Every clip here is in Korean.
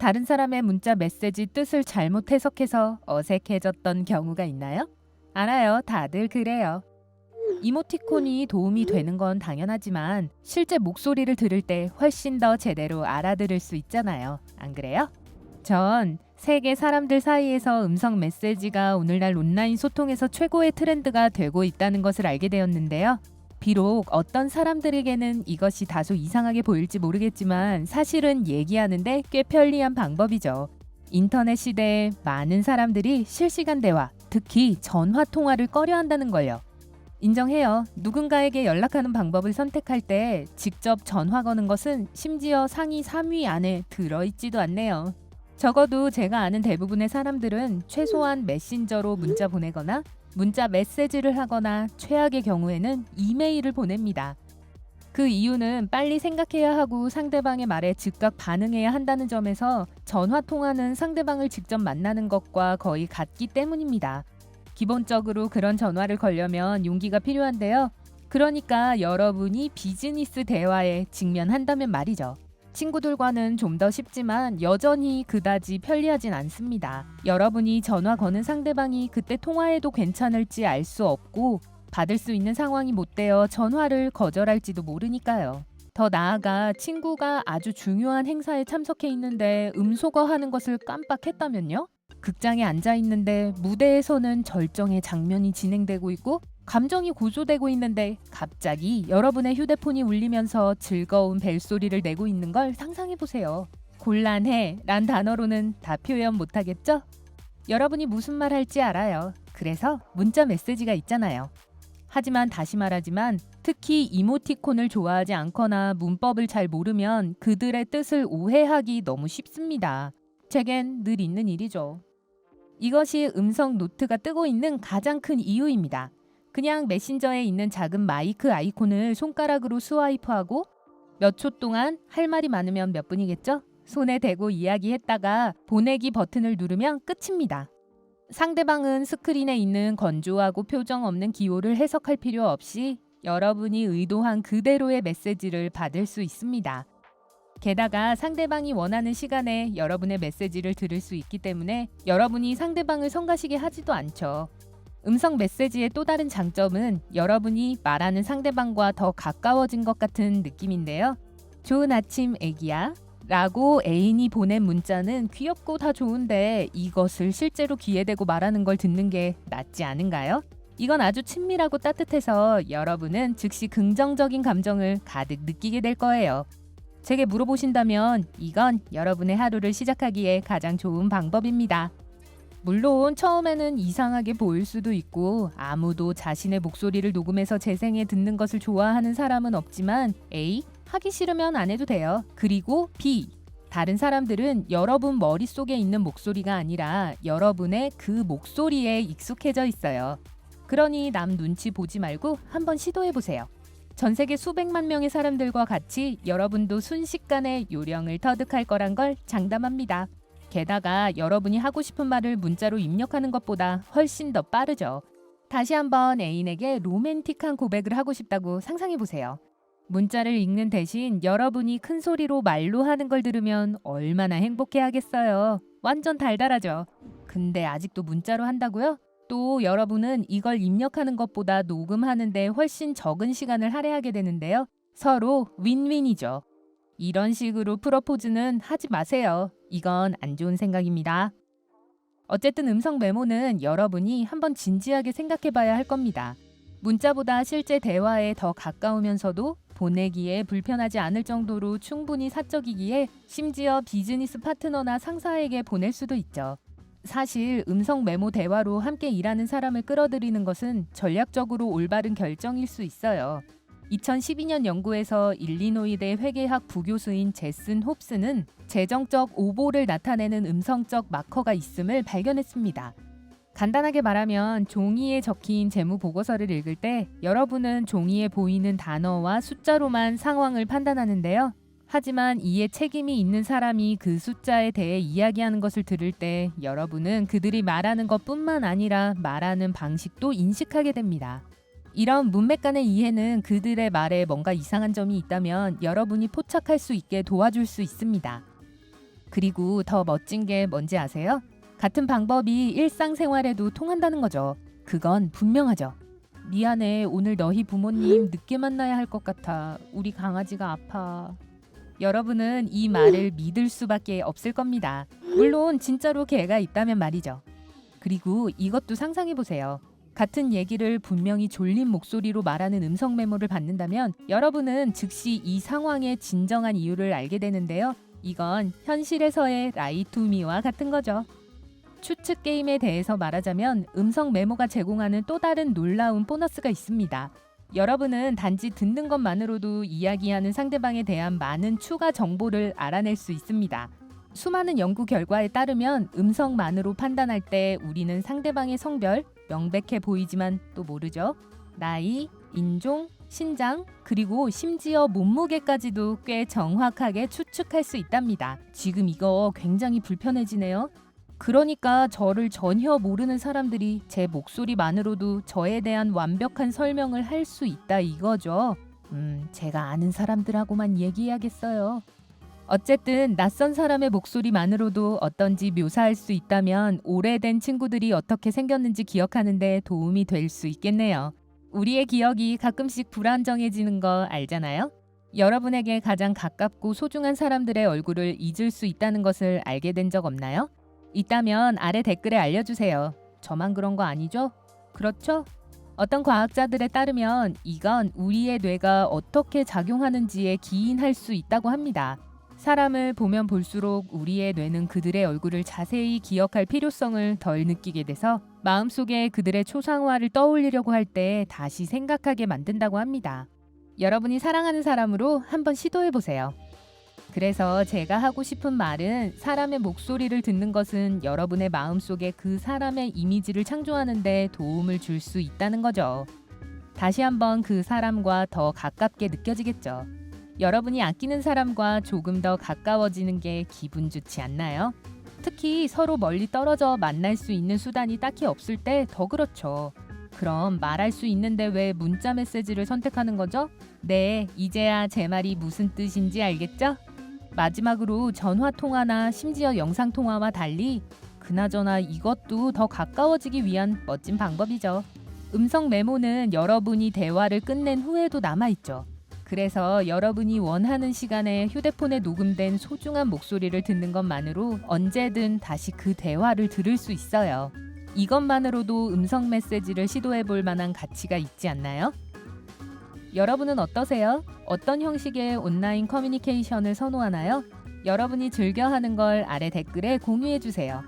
다른 사람의 문자 메시지 뜻을 잘못 해석해서 어색해졌던 경우가 있나요? 알아요. 다들 그래요. 이모티콘이 도움이 되는 건 당연하지만 실제 목소리를 들을 때 훨씬 더 제대로 알아들을 수 있잖아요. 안 그래요? 전 세계 사람들 사이에서 음성 메시지가 오늘날 온라인 소통에서 최고의 트렌드가 되고 있다는 것을 알게 되었는데요. 비록 어떤 사람들에게는 이것이 다소 이상하게 보일지 모르겠지만 사실은 얘기하는데 꽤 편리한 방법이죠. 인터넷 시대에 많은 사람들이 실시간 대화, 특히 전화 통화를 꺼려한다는 걸요. 인정해요. 누군가에게 연락하는 방법을 선택할 때 직접 전화 거는 것은 심지어 상위 3위 안에 들어있지도 않네요. 적어도 제가 아는 대부분의 사람들은 최소한 메신저로 문자 보내거나 문자 메시지를 하거나 최악의 경우에는 이메일을 보냅니다. 그 이유는 빨리 생각해야 하고 상대방의 말에 즉각 반응해야 한다는 점에서 전화 통화는 상대방을 직접 만나는 것과 거의 같기 때문입니다. 기본적으로 그런 전화를 걸려면 용기가 필요한데요. 그러니까 여러분이 비즈니스 대화에 직면한다면 말이죠. 친구들과는 좀 더 쉽지만 여전히 그다지 편리하진 않습니다. 여러분이 전화 거는 상대방이 그때 통화해도 괜찮을지 알 수 없고 받을 수 있는 상황이 못 되어 전화를 거절할지도 모르니까요. 더 나아가 친구가 아주 중요한 행사에 참석해 있는데 음소거 하는 것을 깜빡했다면요? 극장에 앉아 있는데 무대에서는 절정의 장면이 진행되고 있고 감정이 고조되고 있는데 갑자기 여러분의 휴대폰이 울리면서 즐거운 벨소리를 내고 있는 걸 상상해 보세요. 곤란해 란 단어로는 다 표현 못하겠죠? 여러분이 무슨 말 할지 알아요. 그래서 문자 메시지가 있잖아요. 하지만 다시 말하지만 특히 이모티콘을 좋아하지 않거나 문법을 잘 모르면 그들의 뜻을 오해하기 너무 쉽습니다. 제겐 늘 있는 일이죠. 이것이 음성 노트가 뜨고 있는 가장 큰 이유입니다. 그냥 메신저에 있는 작은 마이크 아이콘을 손가락으로 스와이프하고 몇 초 동안 할 말이 많으면 몇 분이겠죠? 손에 대고 이야기했다가 보내기 버튼을 누르면 끝입니다. 상대방은 스크린에 있는 건조하고 표정 없는 기호를 해석할 필요 없이 여러분이 의도한 그대로의 메시지를 받을 수 있습니다. 게다가 상대방이 원하는 시간에 여러분의 메시지를 들을 수 있기 때문에 여러분이 상대방을 성가시게 하지도 않죠. 음성 메시지의 또 다른 장점은 여러분이 말하는 상대방과 더 가까워진 것 같은 느낌인데요. 좋은 아침 애기야 라고 애인이 보낸 문자는 귀엽고 다 좋은데 이것을 실제로 귀에 대고 말하는 걸 듣는 게 낫지 않은가요? 이건 아주 친밀하고 따뜻해서 여러분은 즉시 긍정적인 감정을 가득 느끼게 될 거예요. 제게 물어보신다면 이건 여러분의 하루를 시작하기에 가장 좋은 방법입니다. 물론 처음에는 이상하게 보일 수도 있고 아무도 자신의 목소리를 녹음해서 재생해 듣는 것을 좋아하는 사람은 없지만 A. 하기 싫으면 안 해도 돼요. 그리고 B. 다른 사람들은 여러분 머릿속에 있는 목소리가 아니라 여러분의 그 목소리에 익숙해져 있어요. 그러니 남 눈치 보지 말고 한번 시도해보세요. 전 세계 수백만 명의 사람들과 같이 여러분도 순식간에 요령을 터득할 거란 걸 장담합니다. 게다가 여러분이 하고 싶은 말을 문자로 입력하는 것보다 훨씬 더 빠르죠. 다시 한번 애인에게 로맨틱한 고백을 하고 싶다고 상상해보세요. 문자를 읽는 대신 여러분이 큰 소리로 말로 하는 걸 들으면 얼마나 행복해하겠어요. 완전 달달하죠. 근데 아직도 문자로 한다고요? 또 여러분은 이걸 입력하는 것보다 녹음하는데 훨씬 적은 시간을 할애하게 되는데요. 서로 윈윈이죠. 이런 식으로 프로포즈는 하지 마세요. 이건 안 좋은 생각입니다. 어쨌든 음성 메모는 여러분이 한번 진지하게 생각해 봐야 할 겁니다. 문자보다 실제 대화에 더 가까우면서도 보내기에 불편하지 않을 정도로 충분히 사적이기에 심지어 비즈니스 파트너나 상사에게 보낼 수도 있죠. 사실 음성 메모 대화로 함께 일하는 사람을 끌어들이는 것은 전략적으로 올바른 결정일 수 있어요. 2012년 연구에서 일리노이대 회계학 부교수인 제슨 홉스는 재정적 오보를 나타내는 음성적 마커가 있음을 발견했습니다. 간단하게 말하면 종이에 적힌 재무 보고서를 읽을 때 여러분은 종이에 보이는 단어와 숫자로만 상황을 판단하는데요. 하지만 이에 책임이 있는 사람이 그 숫자에 대해 이야기하는 것을 들을 때 여러분은 그들이 말하는 것뿐만 아니라 말하는 방식도 인식하게 됩니다. 이런 문맥 간의 이해는 그들의 말에 뭔가 이상한 점이 있다면 여러분이 포착할 수 있게 도와줄 수 있습니다. 그리고 더 멋진 게 뭔지 아세요? 같은 방법이 일상생활에도 통한다는 거죠. 그건 분명하죠. 미안해, 오늘 너희 부모님 늦게 만나야 할 것 같아. 우리 강아지가 아파. 여러분은 이 말을 믿을 수밖에 없을 겁니다. 물론 진짜로 개가 있다면 말이죠. 그리고 이것도 상상해 보세요. 같은 얘기를 분명히 졸린 목소리로 말하는 음성 메모를 받는다면 여러분은 즉시 이 상황의 진정한 이유를 알게 되는데요. 이건 현실에서의 라이투미와 같은 거죠. 추측 게임에 대해서 말하자면 음성 메모가 제공하는 또 다른 놀라운 보너스가 있습니다. 여러분은 단지 듣는 것만으로도 이야기하는 상대방에 대한 많은 추가 정보를 알아낼 수 있습니다. 수많은 연구 결과에 따르면 음성만으로 판단할 때 우리는 상대방의 성별, 명백해 보이지만 또 모르죠. 나이, 인종, 신장, 그리고 심지어 몸무게까지도 꽤 정확하게 추측할 수 있답니다. 지금 이거 굉장히 불편해지네요. 그러니까 저를 전혀 모르는 사람들이 제 목소리만으로도 저에 대한 완벽한 설명을 할 수 있다 이거죠. 제가 아는 사람들하고만 얘기해야겠어요. 어쨌든 낯선 사람의 목소리만으로도 어떤지 묘사할 수 있다면 오래된 친구들이 어떻게 생겼는지 기억하는 데 도움이 될 수 있겠네요. 우리의 기억이 가끔씩 불안정해지는 거 알잖아요? 여러분에게 가장 가깝고 소중한 사람들의 얼굴을 잊을 수 있다는 것을 알게 된 적 없나요? 있다면 아래 댓글에 알려주세요. 저만 그런 거 아니죠? 그렇죠? 어떤 과학자들에 따르면 이건 우리의 뇌가 어떻게 작용하는지에 기인할 수 있다고 합니다. 사람을 보면 볼수록 우리의 뇌는 그들의 얼굴을 자세히 기억할 필요성을 덜 느끼게 돼서 마음속에 그들의 초상화를 떠올리려고 할 때 다시 생각하게 만든다고 합니다. 여러분이 사랑하는 사람으로 한번 시도해보세요. 그래서 제가 하고 싶은 말은 사람의 목소리를 듣는 것은 여러분의 마음속에 그 사람의 이미지를 창조하는 데 도움을 줄 수 있다는 거죠. 다시 한번 그 사람과 더 가깝게 느껴지겠죠. 여러분이 아끼는 사람과 조금 더 가까워지는 게 기분 좋지 않나요? 특히 서로 멀리 떨어져 만날 수 있는 수단이 딱히 없을 때 더 그렇죠. 그럼 말할 수 있는데 왜 문자 메시지를 선택하는 거죠? 네, 이제야 제 말이 무슨 뜻인지 알겠죠? 마지막으로 전화 통화나 심지어 영상 통화와 달리 그나저나 이것도 더 가까워지기 위한 멋진 방법이죠. 음성 메모는 여러분이 대화를 끝낸 후에도 남아있죠. 그래서 여러분이 원하는 시간에 휴대폰에 녹음된 소중한 목소리를 듣는 것만으로 언제든 다시 그 대화를 들을 수 있어요. 이것만으로도 음성 메시지를 시도해 볼 만한 가치가 있지 않나요? 여러분은 어떠세요? 어떤 형식의 온라인 커뮤니케이션을 선호하나요? 여러분이 즐겨하는 걸 아래 댓글에 공유해 주세요.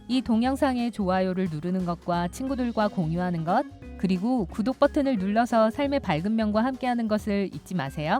이 동영상에 좋아요를 누르는 것과 친구들과 공유하는 것, 그리고 구독 버튼을 눌러서 삶의 밝은 면과 함께하는 것을 잊지 마세요.